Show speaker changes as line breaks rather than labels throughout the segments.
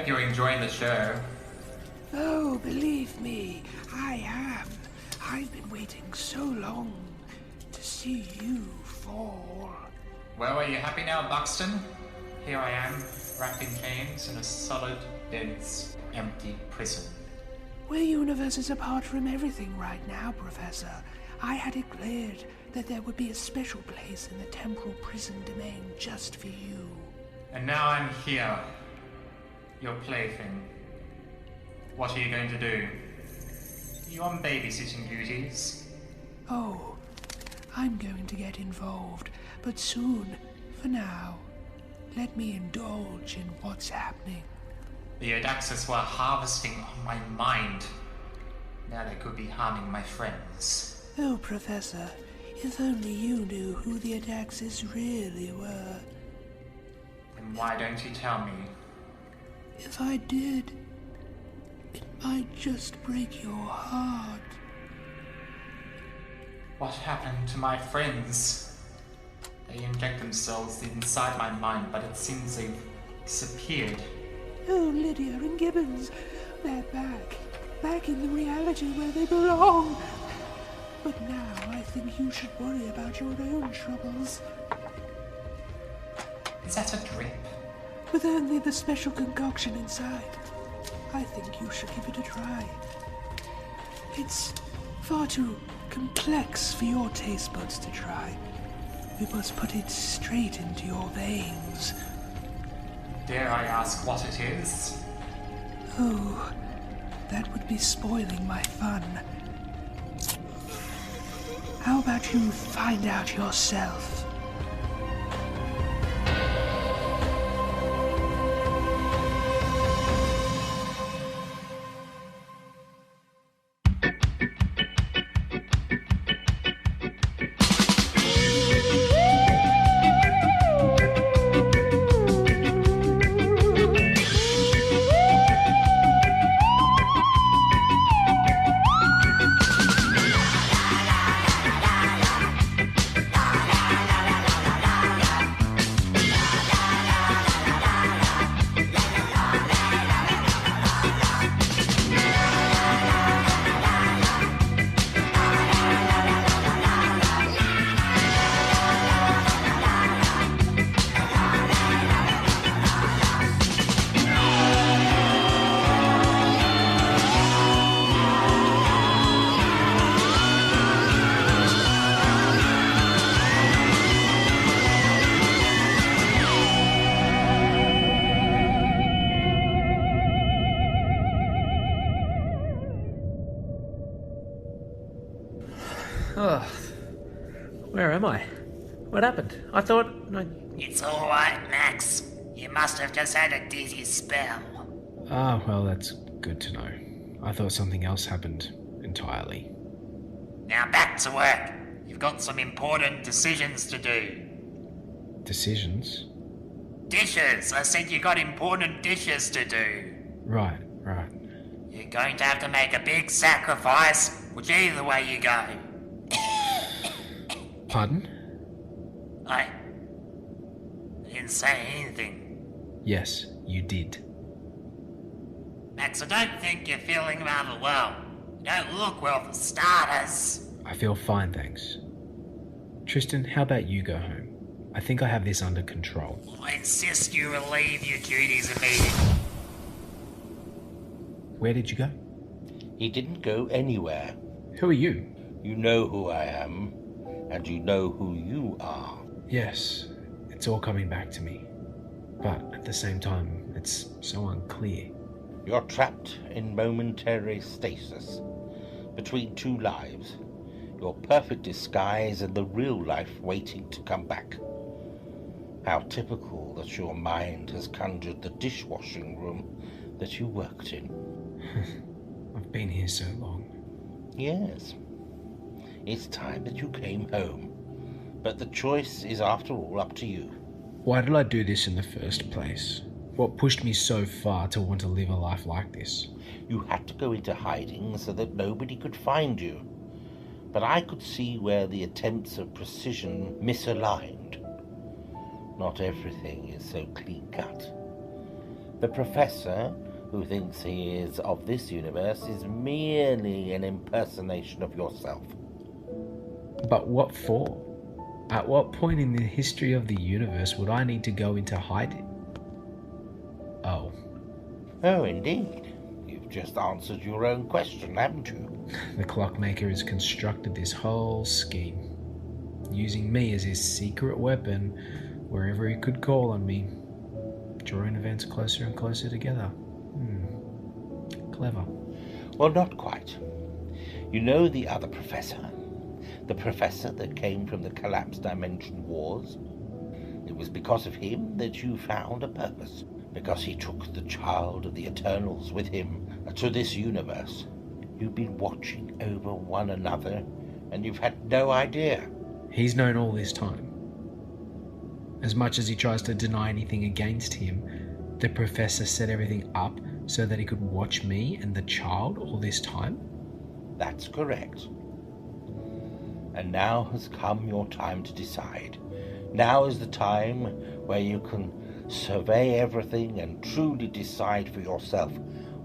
hope you're enjoying the show.
Oh, believe me, I am. I've been waiting so long to see you fall.
Well, are you happy now, Buxton? Here I am, wrapped in chains in a solid, dense, empty prison.
We're universes apart from everything right now, Professor. I had declared that there would be a special place in the temporal prison domain just for you.
And now I'm here, your plaything. What are you going to do? You on babysitting duties?
Oh, I'm going to get involved, but soon. For now, let me indulge in what's happening.
The Odaxis were harvesting on my mind. Now they could be harming my friends.
Oh, Professor, if only you knew who the Odaxis really were.
Then why don't you tell me?
If I did, it might just break your heart.
What happened to my friends? They inject themselves inside my mind, but it seems they've disappeared.
Oh, Lydia and Gibbons, they're back in the reality where they belong. But now I think you should worry about your own troubles.
Is that a drip?
With only the special concoction inside, I think you should give it a try. It's far too complex for your taste buds to try. We must put it straight into your veins.
Dare I ask what it is?
Oh, that would be spoiling my fun. How about you find out yourself?
Oh, where am I? What happened? I thought...
It's all right, Max. You must have just had a dizzy spell.
Ah, well, that's good to know. I thought something else happened entirely.
Now back to work. You've got some important decisions to do.
Decisions?
Dishes. I said you got important dishes to do.
Right.
You're going to have to make a big sacrifice, whichever way you go.
Pardon?
I didn't say anything.
Yes, you did.
Max, I don't think you're feeling rather well. You don't look well for starters.
I feel fine, thanks. Tristan, how about you go home? I think I have this under control.
I insist you relieve your duties immediately.
Where did you go?
He didn't go anywhere.
Who are you?
You know who I am, and you know who you are.
Yes, it's all coming back to me. But at the same time, it's so unclear.
You're trapped in momentary stasis between two lives. Your perfect disguise and the real life waiting to come back. How typical that your mind has conjured the dishwashing room that you worked in.
I've been here so long.
Yes. It's time that you came home. But the choice is after all up to you.
Why did I do this in the first place? What pushed me so far to want to live a life like this?
You had to go into hiding so that nobody could find you. But I could see where the attempts of precision misaligned. Not everything is so clean-cut. The professor, who thinks he is of this universe, is merely an impersonation of yourself.
But what for? At what point in the history of the universe would I need to go into hiding? Oh.
Oh, indeed. You've just answered your own question, haven't you?
The Clockmaker has constructed this whole scheme, using me as his secret weapon wherever he could call on me, drawing events closer and closer together. Clever.
Well, not quite. You know the other professor? The professor that came from the collapsed dimension wars? It was because of him that you found a purpose. Because he took the child of the Eternals with him to this universe. You've been watching over one another, and you've had no idea.
He's known all this time. As much as he tries to deny anything against him, the professor set everything up so that he could watch me and the child all this time?
That's correct. And now has come your time to decide. Now is the time where you can survey everything and truly decide for yourself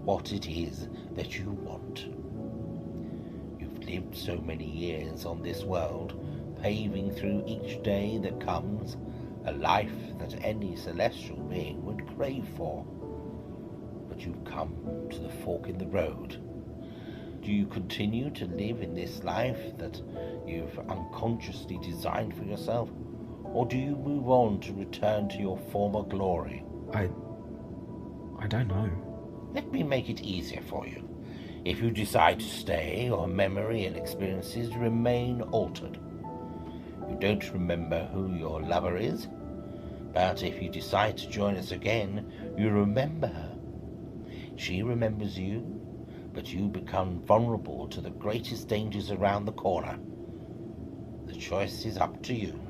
what it is that you want. You've lived so many years on this world, paving through each day that comes, a life that any celestial being would crave for. But you've come to the fork in the road. Do you continue to live in this life that you've unconsciously designed for yourself? Or do you move on to return to your former glory?
I don't know.
Let me make it easier for you. If you decide to stay, your memory and experiences remain altered. You don't remember who your lover is, but if you decide to join us again, you remember her. She remembers you, but you become vulnerable to the greatest dangers around the corner. The choice is up to you.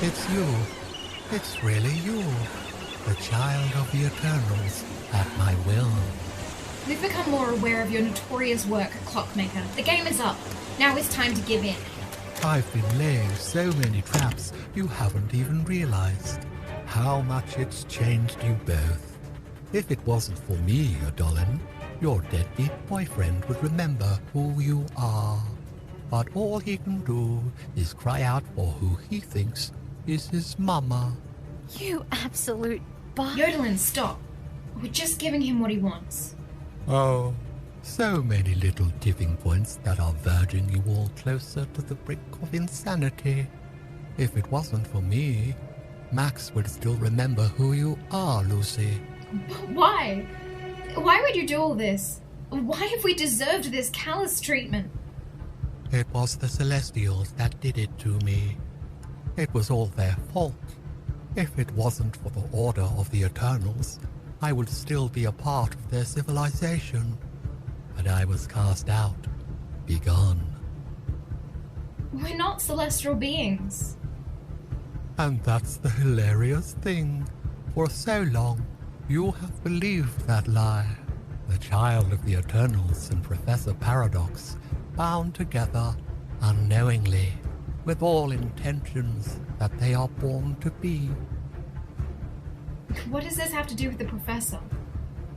It's you. It's really you. The child of the Eternals, at my will.
We've become more aware of your notorious work, Clockmaker. The game is up. Now it's time to give in.
I've been laying so many traps you haven't even realized. How much it's changed you both. If it wasn't for me, Adolin, your deadbeat boyfriend would remember who you are. But all he can do is cry out for who he thinks is his mama.
You absolute
Yodelin, stop. We're just giving him what he wants.
Oh, so many little tipping points that are verging you all closer to the brink of insanity. If it wasn't for me, Max would still remember who you are, Lucy.
But why? Why would you do all this? Why have we deserved this callous treatment?
It was the Celestials that did it to me. It was all their fault. If it wasn't for the Order of the Eternals, I would still be a part of their civilization. But I was cast out, begone.
We're not celestial beings.
And that's the hilarious thing. For so long, you have believed that lie. The child of the Eternals and Professor Paradox bound together unknowingly, with all intentions that they are born to be.
What does this have to do with the Professor?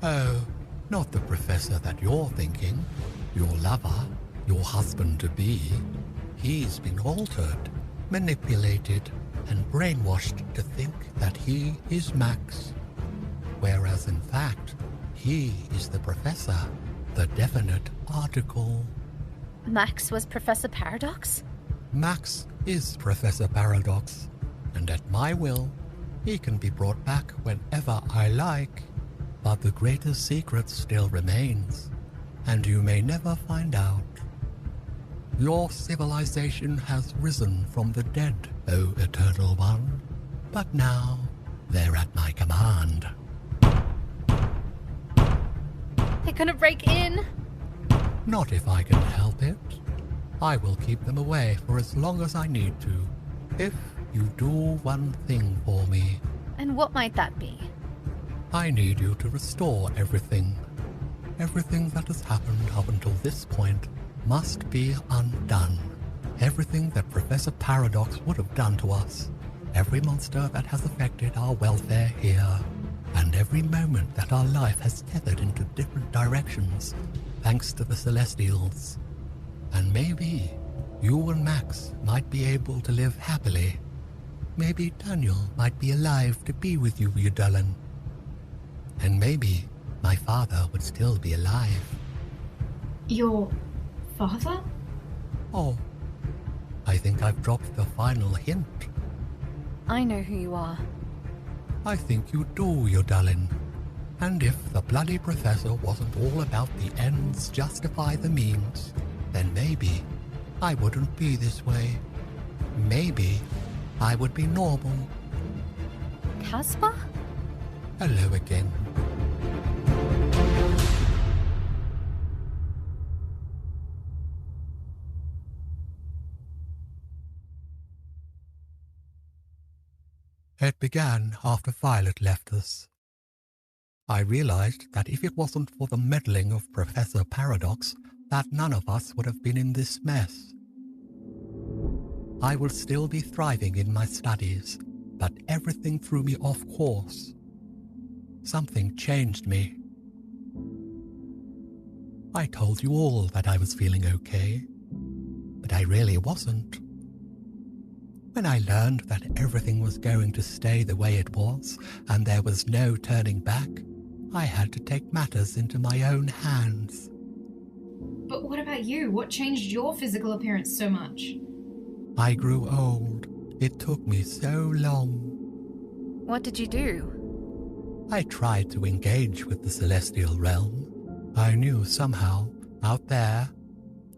Oh, not the Professor that you're thinking. Your lover, your husband-to-be. He's been altered, manipulated, and brainwashed to think that he is Max. Whereas in fact, he is the Professor, the definite article.
Max was Professor Paradox?
Max is Professor Paradox, and at my will, he can be brought back whenever I like. But the greatest secret still remains, and you may never find out. Your civilization has risen from the dead, O Eternal One, but now they're at my command.
They're gonna break in?
Not if I can help it. I will keep them away for as long as I need to. If you do one thing for me,
And what might that be?
I need you to restore everything. Everything that has happened up until this point must be undone. Everything that Professor Paradox would have done to us. Every monster that has affected our welfare here. And every moment that our life has tethered into different directions, thanks to the Celestials. And maybe you and Max might be able to live happily. Maybe Daniel might be alive to be with you, Udullan. And maybe my father would still be alive.
Your father?
Oh, I think I've dropped the final hint.
I know who you are.
I think you do, Udullan. And if the bloody professor wasn't all about the ends justify the means, then maybe I wouldn't be this way. Maybe I would be normal.
Caspar?
Hello again. It began after Violet left us. I realized that if it wasn't for the meddling of Professor Paradox, that none of us would have been in this mess. I will still be thriving in my studies, but everything threw me off course. Something changed me. I told you all that I was feeling okay, but I really wasn't. When I learned that everything was going to stay the way it was, and there was no turning back, I had to take matters into my own hands.
But what about you? What changed your physical appearance so much?
I grew old. It took me so long.
What did you do?
I tried to engage with the celestial realm. I knew somehow, out there,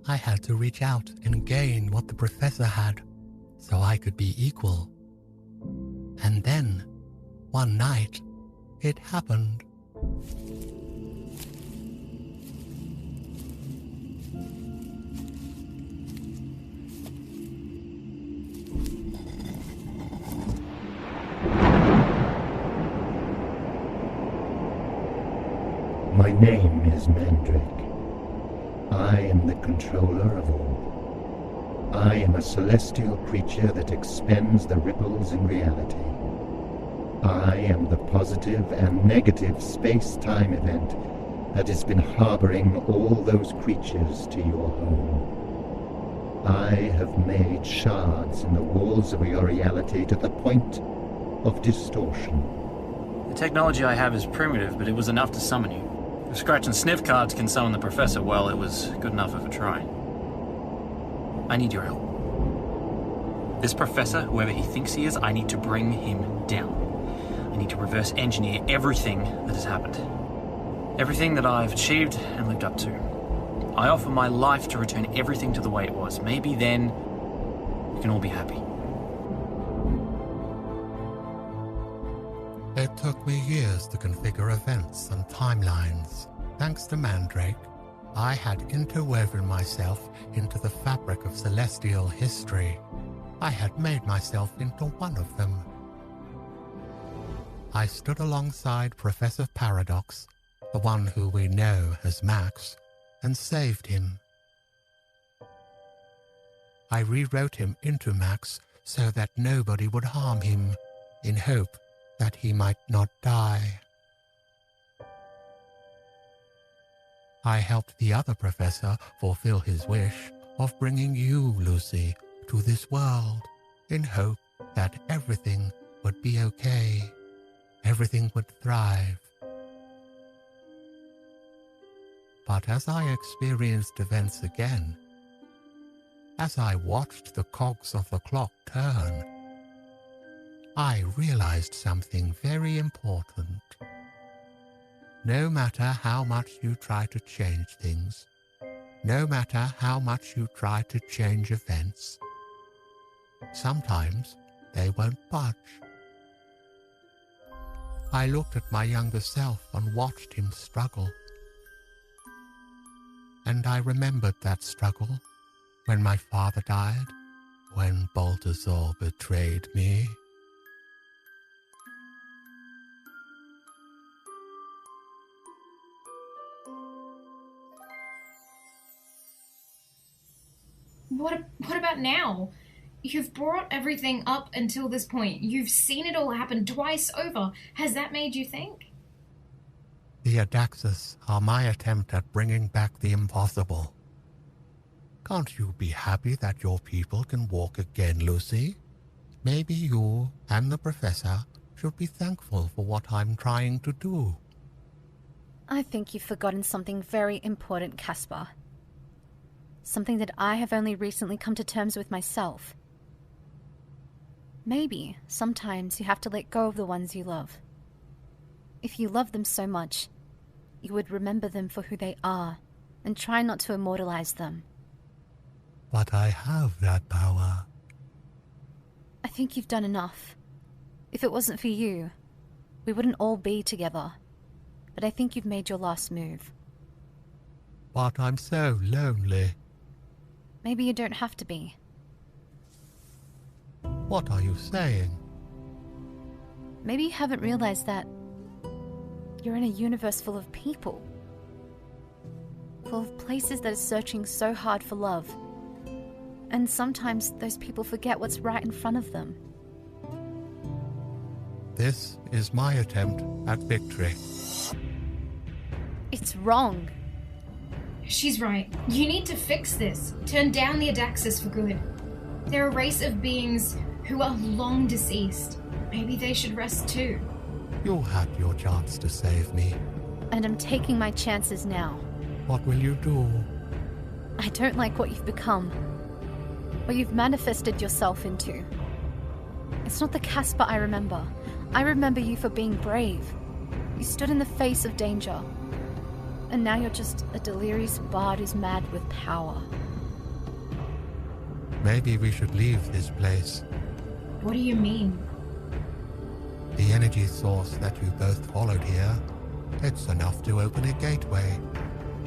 I had to reach out and gain what the professor had, so I could be equal. And then, one night, it happened.
My name is Mandrake. I am the controller of all. I am a celestial creature that expends the ripples in reality. I am the positive and negative space-time event that has been harboring all those creatures to your home. I have made shards in the walls of your reality to the point of distortion.
The technology I have is primitive, but it was enough to summon you. If scratch and sniff cards can summon the professor, well, it was good enough of a try. I need your help. This professor, whoever he thinks he is, I need to bring him down. I need to reverse engineer everything that has happened. Everything that I've achieved and lived up to. I offer my life to return everything to the way it was. Maybe then we can all be happy.
It took me years to configure events and timelines. Thanks to Mandrake, I had interwoven myself into the fabric of celestial history. I had made myself into one of them. I stood alongside Professor Paradox, the one who we know as Max, and saved him. I rewrote him into Max so that nobody would harm him, in hope that he might not die. I helped the other professor fulfill his wish of bringing you, Lucy, to this world, in hope that everything would be okay, everything would thrive. But as I experienced events again, as I watched the cogs of the clock turn, I realized something very important. No matter how much you try to change things, no matter how much you try to change events, sometimes they won't budge. I looked at my younger self and watched him struggle. And I remembered that struggle when my father died, when Balthazar betrayed me.
What about now? You've brought everything up until this point. You've seen it all happen twice over. Has that made you think?
The Adaxes are my attempt at bringing back the impossible. Can't you be happy that your people can walk again, Lucy? Maybe you and the Professor should be thankful for what I'm trying to do.
I think you've forgotten something very important, Caspar. Something that I have only recently come to terms with myself. Maybe sometimes you have to let go of the ones you love. If you love them so much, you would remember them for who they are and try not to immortalize them.
But I have that power.
I think you've done enough. If it wasn't for you, we wouldn't all be together. But I think you've made your last move.
But I'm so lonely.
Maybe you don't have to be.
What are you saying?
Maybe you haven't realized that you're in a universe full of people. Full of places that are searching so hard for love. And sometimes those people forget what's right in front of them.
This is my attempt at victory.
It's wrong.
She's right. You need to fix this. Turn down the Adaxes for good. They're a race of beings who are long deceased. Maybe they should rest too.
You had your chance to save me.
And I'm taking my chances now.
What will you do?
I don't like what you've become. What you've manifested yourself into. It's not the Caspar I remember. I remember you for being brave. You stood in the face of danger. And now you're just a delirious bard who's mad with power.
Maybe we should leave this place.
What do you mean?
The energy source that you both followed here, it's enough to open a gateway.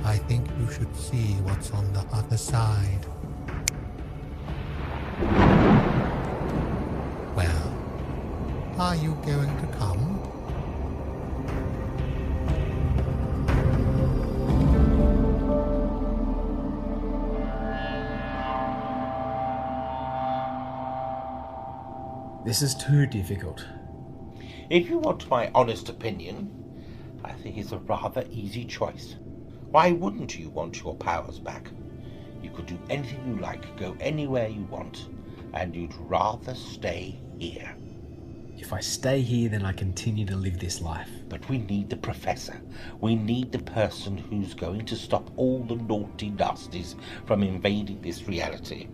I think you should see what's on the other side. Well, are you going to come?
This is too difficult.
If you want my honest opinion, I think it's a rather easy choice. Why wouldn't you want your powers back? You could do anything you like, go anywhere you want, and you'd rather stay here.
If I stay here, then I continue to live this life.
But we need the Professor. We need the person who's going to stop all the naughty nasties from invading this reality.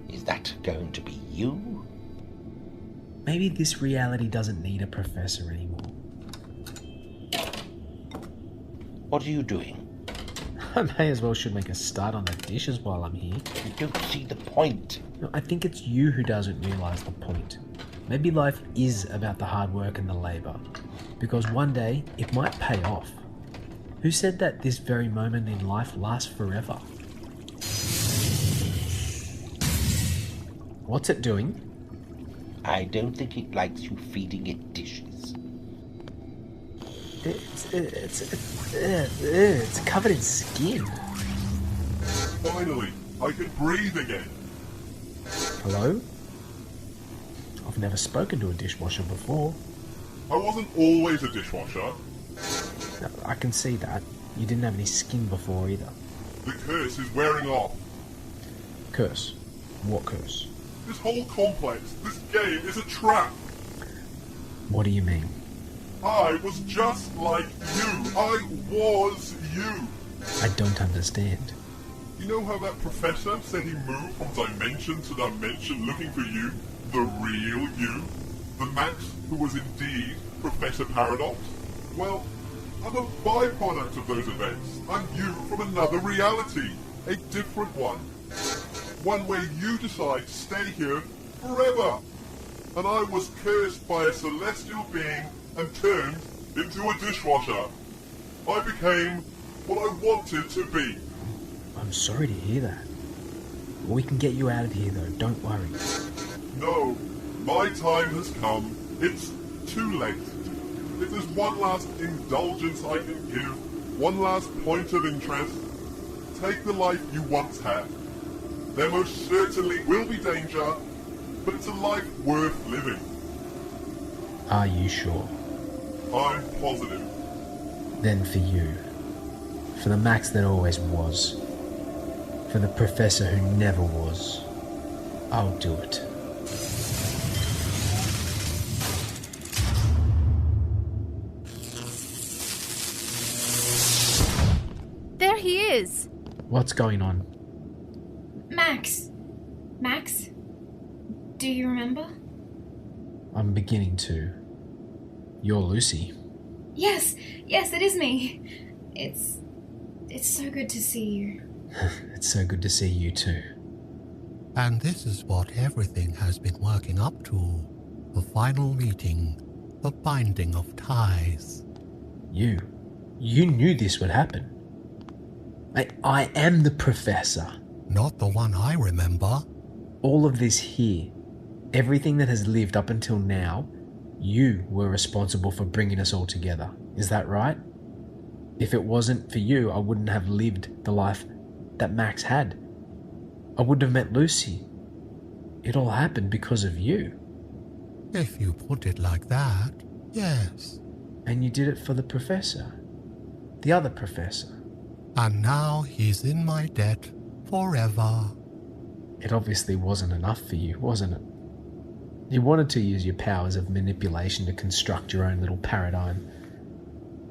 Is that going to be you?
Maybe this reality doesn't need a professor anymore.
What are you doing?
I may as well should make a start on the dishes while I'm here.
You don't see the point.
No, I think it's you who doesn't realise the point. Maybe life is about the hard work and the labour. Because one day, it might pay off. Who said that this very moment in life lasts forever? What's it doing?
I don't think it likes you feeding it dishes.
It's covered in skin.
Finally, I can breathe again.
Hello? I've never spoken to a dishwasher before.
I wasn't always a dishwasher.
No, I can see that. You didn't have any skin before either.
The curse is wearing off.
Curse? What curse?
This whole complex, this game is a trap.
What do you mean?
I was just like you. I was you.
I don't understand.
You know how that professor said he moved from dimension to dimension looking for you? The real you? The Max who was indeed Professor Paradox? Well, I'm a byproduct of those events. I'm you from another reality. A different one. One where you decide to stay here forever. And I was cursed by a celestial being and turned into a dishwasher. I became what I wanted to be.
I'm sorry to hear that. We can get you out of here though, don't worry.
No, my time has come. It's too late. If there's one last indulgence I can give, one last point of interest, take the life you once had. There most certainly will be danger, but it's a life worth living.
Are you sure?
I'm positive.
Then for you. For the Max that always was. For the Professor who never was. I'll do it.
There he is!
What's going on?
Max. Max? Do you remember?
I'm beginning to. You're Lucy.
Yes, it is me. It's so good to see you.
It's so good to see you too.
And this is what everything has been working up to. The final meeting, the binding of ties.
You knew this would happen. I am the Professor.
Not the one I remember.
All of this here, everything that has lived up until now, you were responsible for bringing us all together. Is that right? If it wasn't for you, I wouldn't have lived the life that Max had. I wouldn't have met Lucy. It all happened because of you.
If you put it like that, yes.
And you did it for the Professor. The other Professor.
And now he's in my debt forever.
It obviously wasn't enough for you, wasn't it? You wanted to use your powers of manipulation to construct your own little paradigm.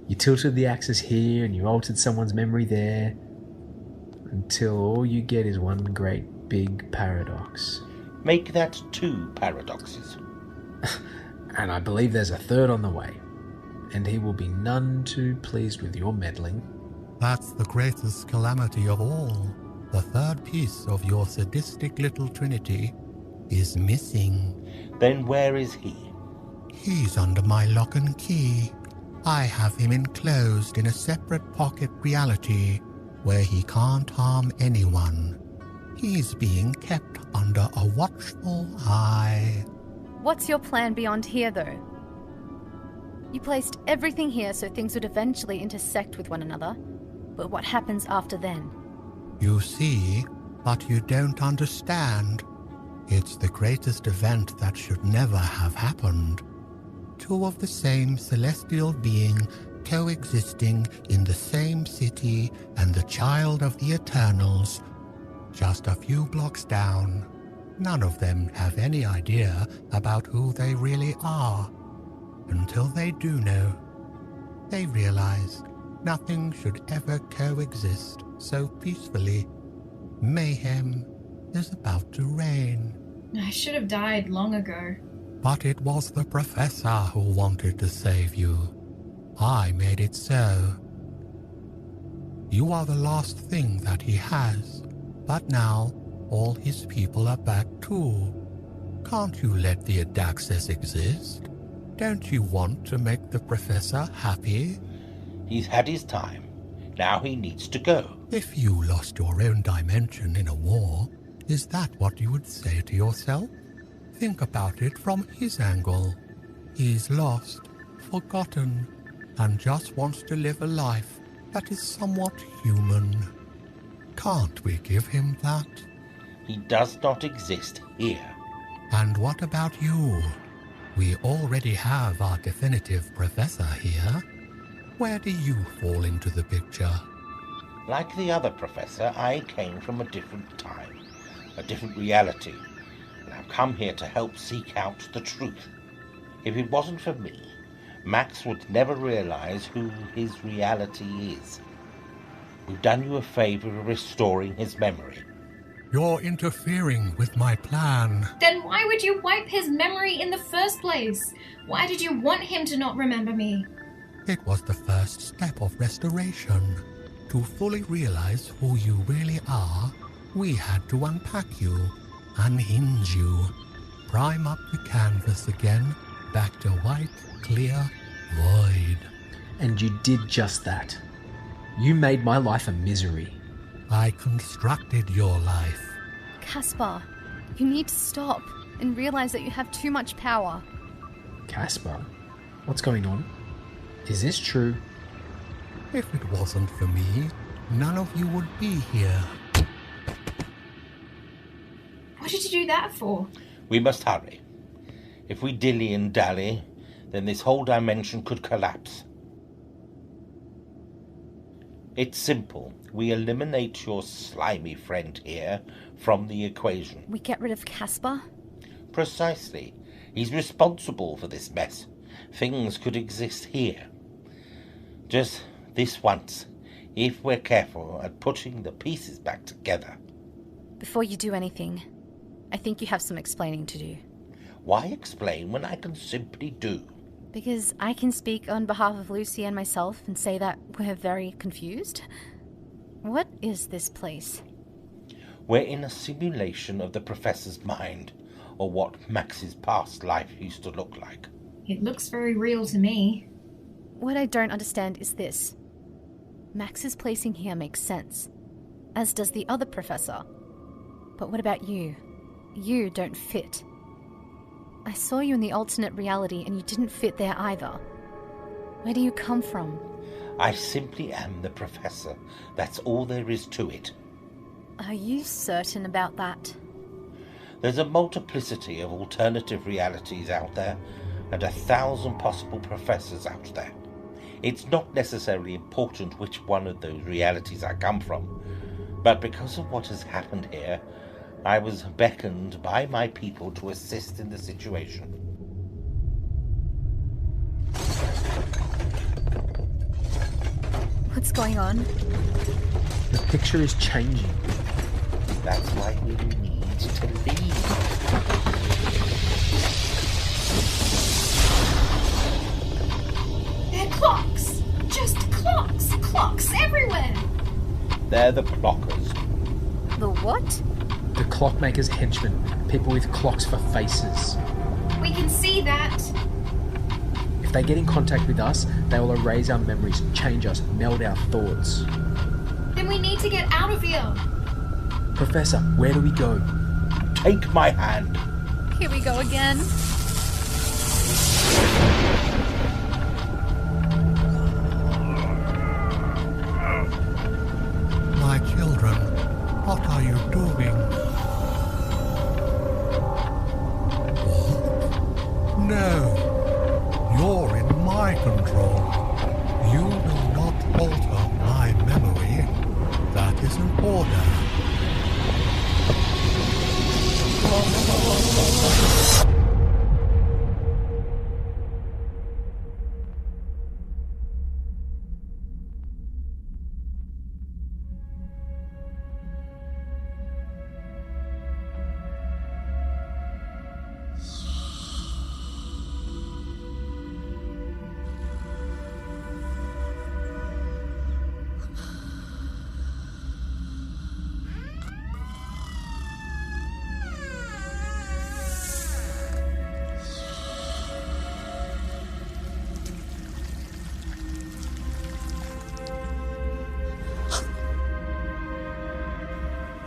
You tilted the axis here and you altered someone's memory there, until all you get is one great big paradox.
Make that 2 paradoxes.
And I believe there's a third on the way, and he will be none too pleased with your meddling.
That's the greatest calamity of all. The third piece of your sadistic little trinity is missing.
Then where is he?
He's under my lock and key. I have him enclosed in a separate pocket reality where he can't harm anyone. He's being kept under a watchful eye.
What's your plan beyond here, though? You placed everything here so things would eventually intersect with one another. But what happens after then?
You see, but you don't understand. It's the greatest event that should never have happened. 2 of the same celestial being coexisting in the same city and the child of the Eternals, just a few blocks down. None of them have any idea about who they really are. Until they do know, they realize nothing should ever coexist so peacefully. Mayhem is about to reign.
I should have died long ago.
But it was the Professor who wanted to save you. I made it so. You are the last thing that he has, but now all his people are back too. Can't you let the Adaxes exist? Don't you want to make the Professor happy?
He's had his time. Now he needs to go.
If you lost your own dimension in a war, is that what you would say to yourself? Think about it from his angle. He's lost, forgotten, and just wants to live a life that is somewhat human. Can't we give him that?
He does not exist here.
And what about you? We already have our definitive Professor here. Where do you fall into the picture?
Like the other Professor, I came from a different time, a different reality, and I've come here to help seek out the truth. If it wasn't for me, Max would never realize who his reality is. We've done you a favor of restoring his memory.
You're interfering with my plan.
Then why would you wipe his memory in the first place? Why did you want him to not remember me?
It was the first step of restoration. To fully realize who you really are, we had to unpack you, unhinge you, prime up the canvas again, back to white, clear, void.
And you did just that. You made my life a misery.
I constructed your life.
Caspar, you need to stop and realize that you have too much power.
Caspar? What's going on? Is this true?
If it wasn't for me, none of you would be here.
What did you do that for?
We must hurry. If we dilly and dally, then this whole dimension could collapse. It's simple. We eliminate your slimy friend here from the equation.
We get rid of Casper?
Precisely. He's responsible for this mess. Things could exist here. Just this once, if we're careful at putting the pieces back together.
Before you do anything, I think you have some explaining to do.
Why explain when I can simply do?
Because I can speak on behalf of Lucy and myself and say that we're very confused. What is this place?
We're in a simulation of the Professor's mind, or what Max's past life used to look like.
It looks very real to me.
What I don't understand is this. Max's placing here makes sense, as does the other professor. But what about you? You don't fit. I saw you in the alternate reality and you didn't fit there either. Where do you come from?
I simply am the Professor. That's all there is to it.
Are you certain about that?
There's a multiplicity of alternative realities out there, and 1,000 possible professors out there. It's not necessarily important which one of those realities I come from, but because of what has happened here, I was beckoned by my people to assist in the situation.
What's going on?
The picture is changing.
That's why we need to leave.
They're clocks! Just clocks! Clocks everywhere!
They're the clockers.
The what?
The Clockmaker's henchmen. People with clocks for faces.
We can see that!
If they get in contact with us, they will erase our memories, change us, meld our thoughts.
Then we need to get out of here!
Professor, where do we go?
Take my hand.
Here we go again.
My children, what are you doing? What? No, you're in my control. You will not alter my memory. That isn't order.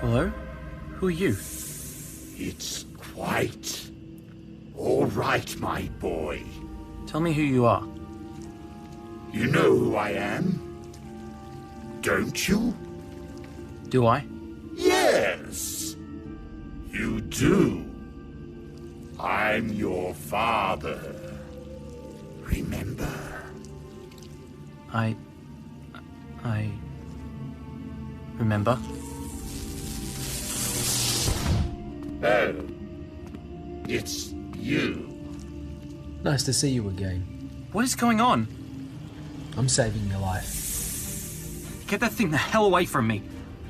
Hello? Who are you?
It's quite all right, my boy.
Tell me who you are.
You know who I am, don't you?
Do I?
Yes, you do. I'm your father. Remember?
I remember.
Oh, it's you.
Nice to see you again.
What is going on?
I'm saving your life.
Get that thing the hell away from me.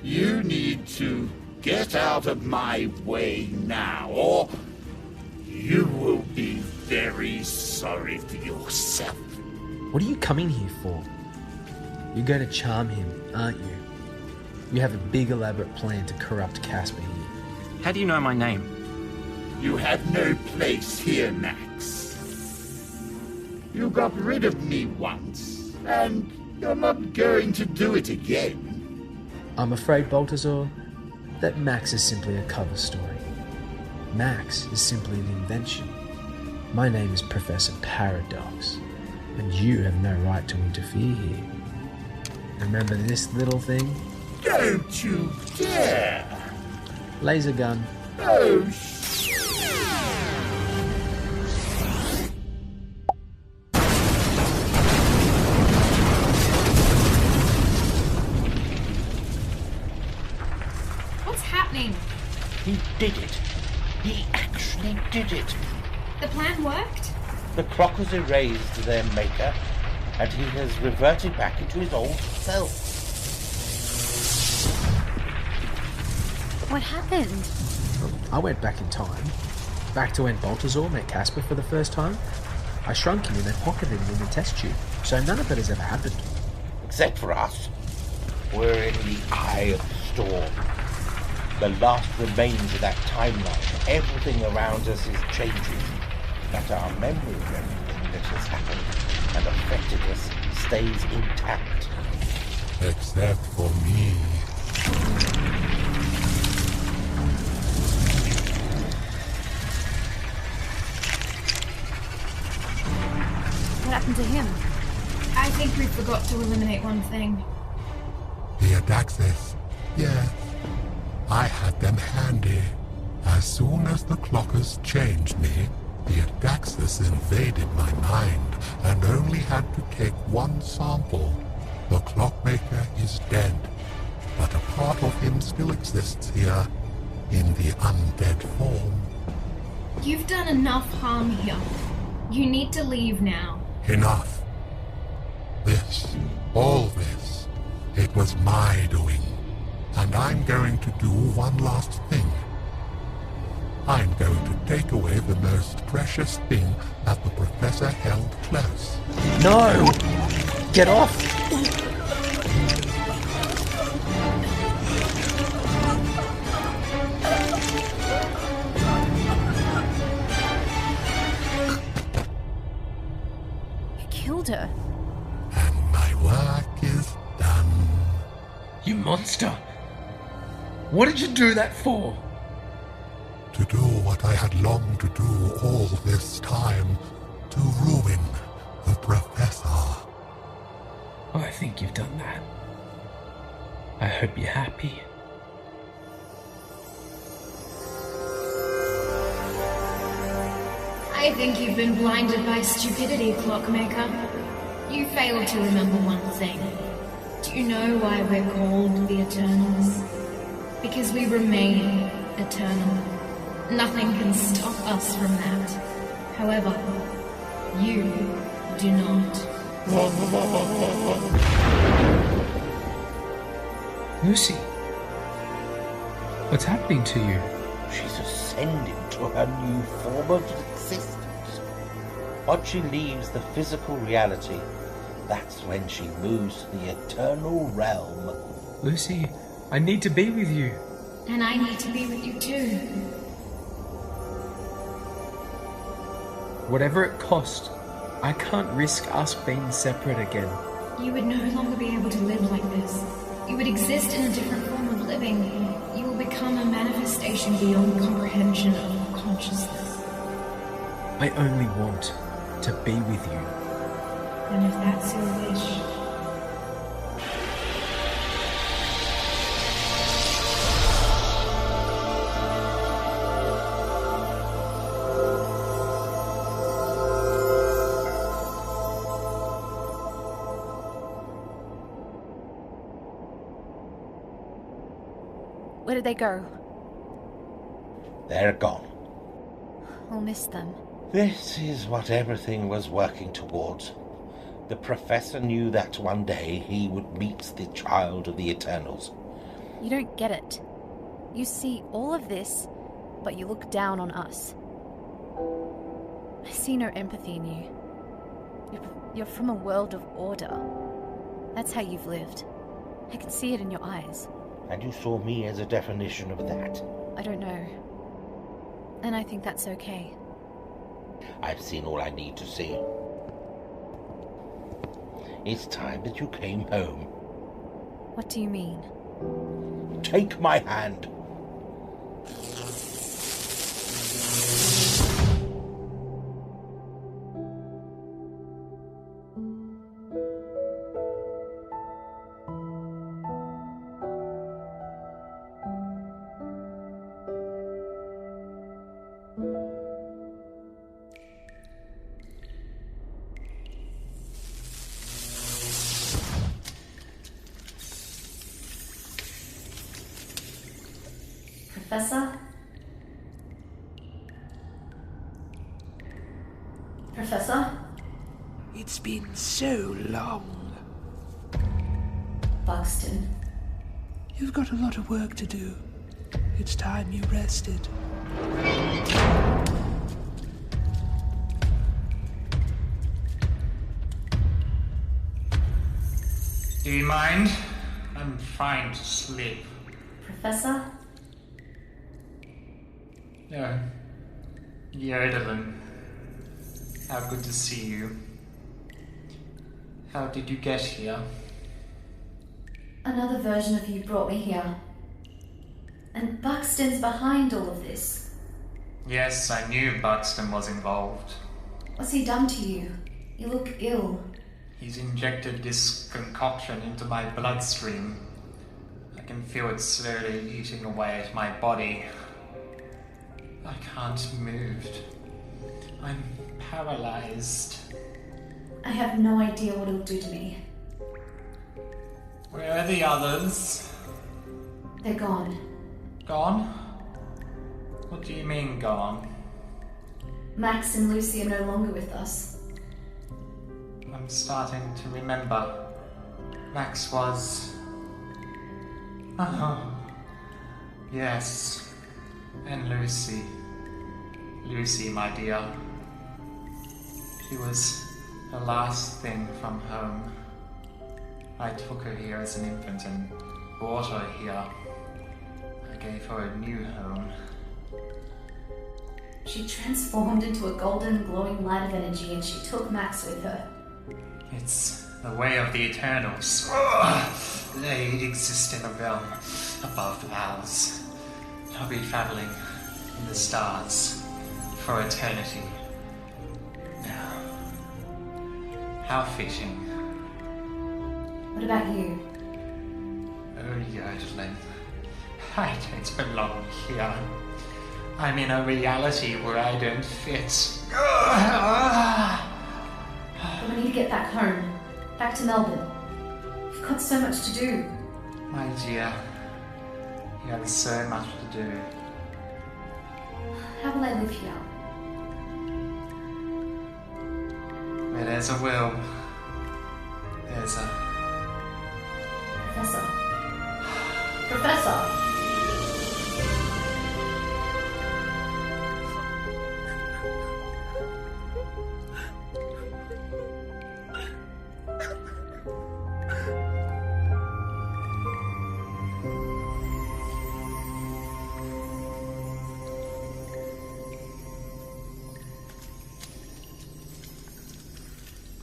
You need to get out of my way now, or you will be very sorry for yourself.
What are you coming here for? You're going to charm him, aren't you? You have a big elaborate plan to corrupt Casper here.
How do you know my name?
You have no place here, Max. You got rid of me once, and you're not going to do it again.
I'm afraid, Baltazar, that Max is simply a cover story. Max is simply an invention. My name is Professor Paradox, and you have no right to interfere here. Remember this little thing?
Don't you dare!
Laser gun.
Oh,
What's happening?
He did it. He actually did it.
The plan worked?
The clock has erased their maker, and he has reverted back into his old self.
What happened?
I went back in time. Back to when Baltazar met Casper for the first time. I shrunk him and then pocketed him in the test tube, so none of it has ever happened.
Except for us. We're in the eye of the storm. The last remains of that timeline. Everything around us is changing. But our memory of everything that has happened and affected us stays intact.
except for me.
What happened to him?
I think we forgot to eliminate one thing.
The Adaxes, yes. I had them handy. As soon as the clockers changed me, the Adaxes invaded my mind and only had to take one sample. The Clockmaker is dead, but a part of him still exists here, in the undead form.
You've done enough harm here. You need to leave now.
Enough. This, all this, it was my doing. And I'm going to do one last thing. I'm going to take away the most precious thing that the Professor held close.
No! Get off!
You killed her.
And my work is done.
You monster! What did you do that for?
To do what I had longed to do all this time. To ruin the Professor.
I think you've done that. I hope you're happy.
I think you've been blinded by stupidity, Clockmaker. You failed to remember one thing. Do you know why we're called the Eternals? Because we remain eternal. Nothing can stop us from that. However, you do not.
Lucy, what's happening to you?
She's ascending to her new form of existence. Once she leaves the physical reality, that's when she moves to the eternal realm.
Lucy, I need to be with you.
And I need to be with you too.
Whatever it cost, I can't risk us being separate again.
You would no longer be able to live like this. You would exist in a different form of living. You will become a manifestation beyond comprehension of consciousness.
I only want to be with you.
And if that's your wish...
Where did they go?
They're gone.
I'll miss them.
This is what everything was working towards. The Professor knew that one day he would meet the child of the Eternals.
You don't get it. You see all of this, but you look down on us. I see no empathy in you. You're from a world of order. That's how you've lived. I can see it in your eyes.
And you saw me as a definition of that.
I don't know. And I think that's okay.
I've seen all I need to see. It's time that you came home.
What do you mean?
Take my hand.
Professor? Professor?
It's been so long.
Buxton.
You've got a lot of work to do. It's time you rested.
Do you mind? I'm trying to sleep.
Professor?
No. Yodelin. How good to see you. How did you get here?
Another version of you brought me here. And Buxton's behind all of this.
Yes, I knew Buxton was involved.
What's he done to you? You look ill.
He's injected this concoction into my bloodstream. I can feel it slowly eating away at my body. I can't move. I'm paralyzed.
I have no idea what it'll do to me.
Where are the others?
They're gone.
Gone? What do you mean, gone?
Max and Lucy are no longer with us.
I'm starting to remember. Max was... Oh, yes. And Lucy. Lucy, my dear. She was the last thing from home. I took her here as an infant and brought her here. I gave her a new home.
She transformed into a golden, glowing light of energy and she took Max with her.
It's the way of the Eternals. They exist in a realm above ours. I'll be traveling in the stars for eternity. Now, how fitting.
What about you?
Oh, Yodelin. I don't belong here. I'm in a reality where I don't fit.
But we need to get back home. Back to Melbourne. We've got so much to do.
My dear, you have so much to do.
How will I live here?
Where there's a will, there's a...
Professor. Professor!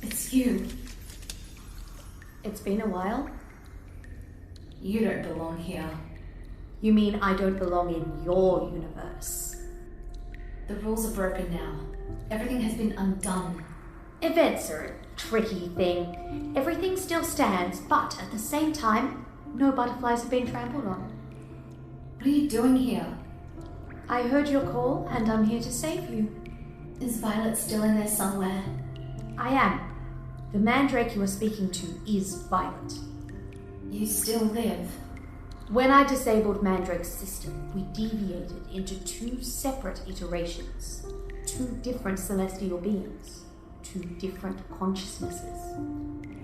It's you.
It's been a while.
You don't belong here.
You mean I don't belong in your universe?
The rules are broken now. Everything has been undone.
Events are a tricky thing. Everything still stands, but at the same time, no butterflies have been trampled on.
What are you doing here?
I heard your call, and I'm here to save you.
Is Violet still in there somewhere?
I am. The mandrake you are speaking to is Violet.
You still live?
When I disabled Mandrake's system, we deviated into two separate iterations. Two different celestial beings. Two different consciousnesses.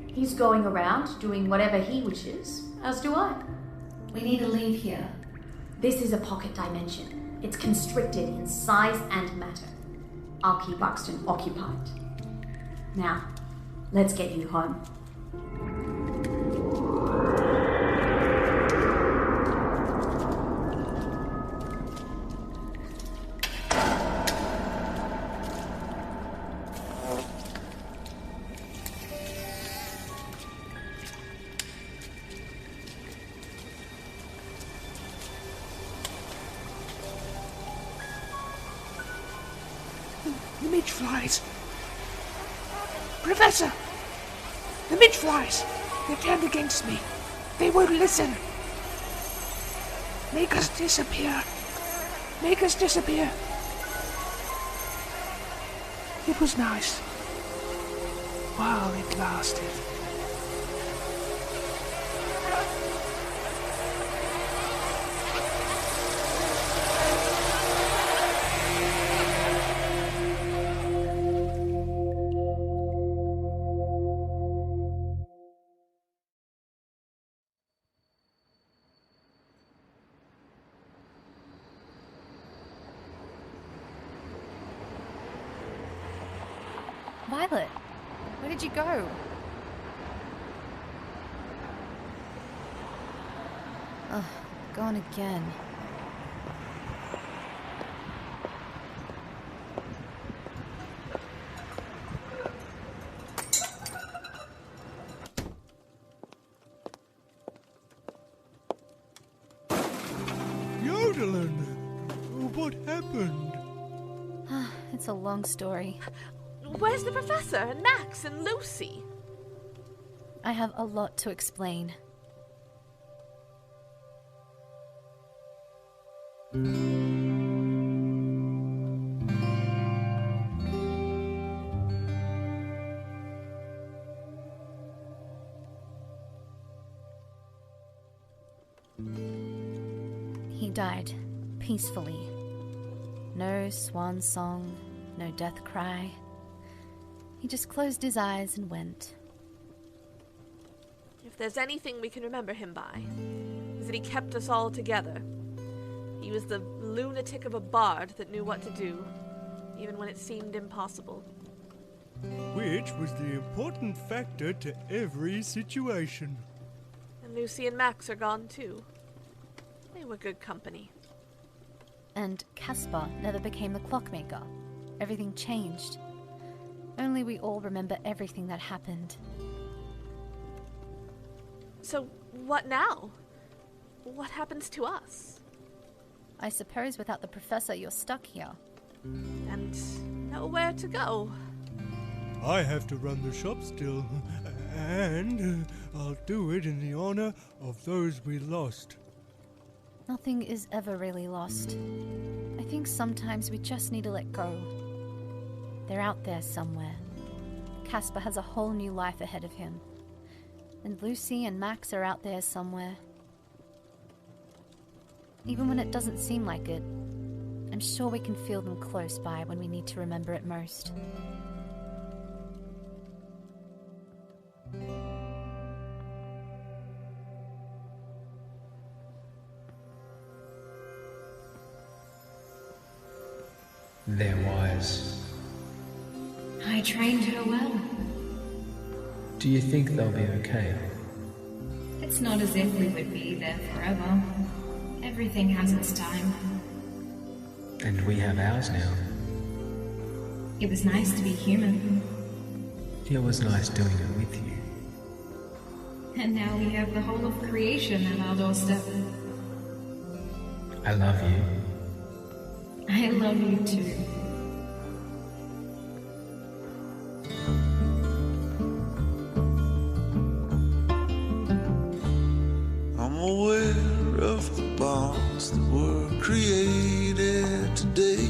He's going around doing whatever he wishes, as do I.
We need to leave here.
This is a pocket dimension. It's constricted in size and matter. I'll keep Buxton occupied. Now, let's get you home.
The midge flies. Professor! The midge flies! They've turned against me. They won't listen. Make us disappear. Make us disappear. It was nice. While it lasted.
Violet, where did you go? Ugh, gone again.
Yodelin! What happened?
It's a long story.
Where's the professor and Max and Lucy?
I have a lot to explain. He died peacefully. No swan song, no death cry. He just closed his eyes and went.
If there's anything we can remember him by, is that he kept us all together. He was the lunatic of a bard that knew what to do, even when it seemed impossible.
Which was the important factor to every situation.
And Lucy and Max are gone too. They were good company.
And Caspar never became the Clockmaker. Everything changed. Only we all remember everything that happened.
So, what now? What happens to us?
I suppose without the professor you're stuck here.
And nowhere to go.
I have to run the shop still, and I'll do it in the honor of those we lost.
Nothing is ever really lost. I think sometimes we just need to let go. They're out there somewhere. Caspar has a whole new life ahead of him. And Lucy and Max are out there somewhere. Even when it doesn't seem like it, I'm sure we can feel them close by when we need to remember it most.
They're wise.
I trained her well.
Do you think they'll be okay?
It's not as if we would be there forever. Everything has its time.
And we have ours now.
It was nice to be human.
It was nice doing it with you.
And now we have the whole of creation at our doorstep.
I love you.
I love you too.
I'm aware of the bonds that were created today.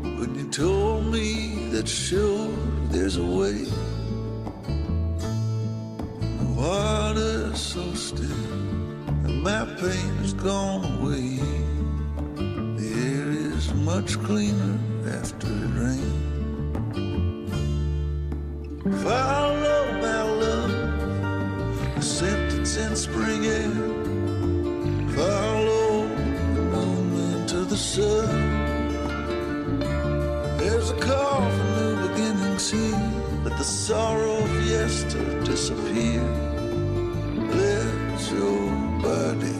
When you told me that sure there's a way. The water's so still and my pain has gone away. The air is much cleaner after it rains. Follow my love, the scent that's in spring air. Follow the moon into the sun. There's a call for new beginnings here. Let the sorrow of yesterday disappear. Let your body